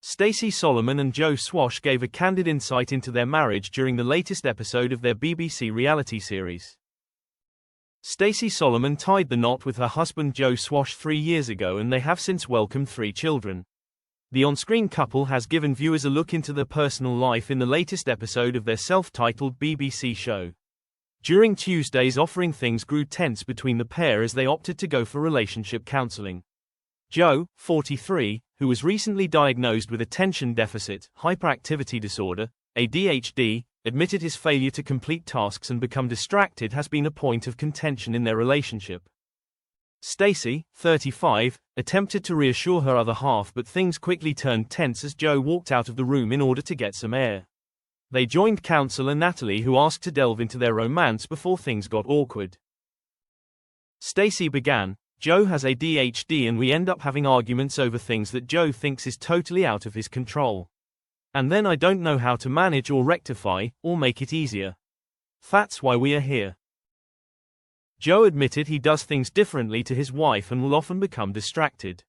Stacey Solomon and Joe Swash gave a candid insight into their marriage during the latest episode of their BBC reality series. Stacey Solomon tied the knot with her husband Joe Swash 3 years ago, and they have since welcomed 3 children. The on-screen couple has given viewers a look into their personal life in the latest episode of their self-titled BBC show. During Tuesday's offering, things grew tense between the pair as they opted to go for relationship counseling. Joe, 43, who was recently diagnosed with attention deficit hyperactivity disorder, ADHD, admitted his failure to complete tasks and become distracted has been a point of contention in their relationship. Stacey, 35, attempted to reassure her other half, but things quickly turned tense as Joe walked out of the room in order to get some air. They joined counselor Natalie, who asked to delve into their romance before things got awkward. Stacey began, "Joe has ADHD and we end up having arguments over things that Joe thinks is totally out of his control. And then I don't know how to manage or rectify, or make it easier. That's why we are here." Joe admitted he does things differently to his wife and will often become distracted.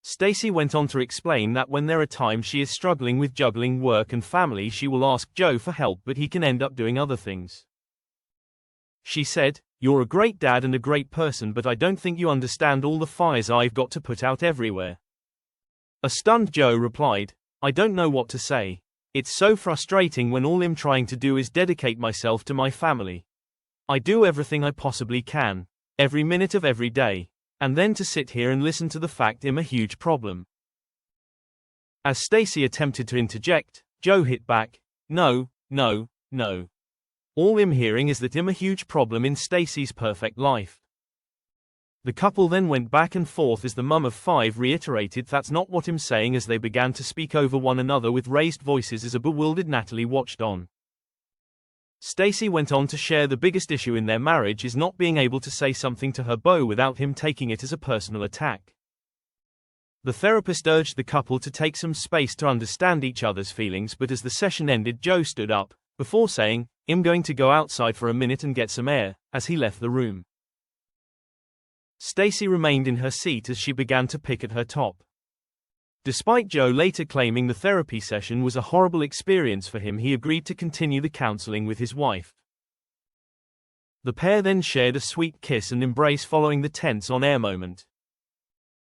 Stacey went on to explain that when there are times she is struggling with juggling work and family, she will ask Joe for help, but he can end up doing other things. She said, "You're a great dad and a great person, but I don't think you understand all the fires I've got to put out everywhere." A stunned Joe replied, "I don't know what to say. It's so frustrating when all I'm trying to do is dedicate myself to my family. I do everything I possibly can, every minute of every day, and then to sit here and listen to the fact I'm a huge problem." As Stacey attempted to interject, Joe hit back, "No, no, no. All I'm hearing is that I'm a huge problem in Stacey's perfect life." The couple then went back and forth as the mum of 5 reiterated, "That's not what I'm saying," as they began to speak over one another with raised voices as a bewildered Natalie watched on. Stacey went on to share the biggest issue in their marriage is not being able to say something to her beau without him taking it as a personal attack. The therapist urged the couple to take some space to understand each other's feelings, but as the session ended, Joe stood up, before saying, "I'm going to go outside for a minute and get some air," as he left the room. Stacey remained in her seat as she began to pick at her top. Despite Joe later claiming the therapy session was a horrible experience for him, he agreed to continue the counseling with his wife. The pair then shared a sweet kiss and embrace following the tense on-air moment.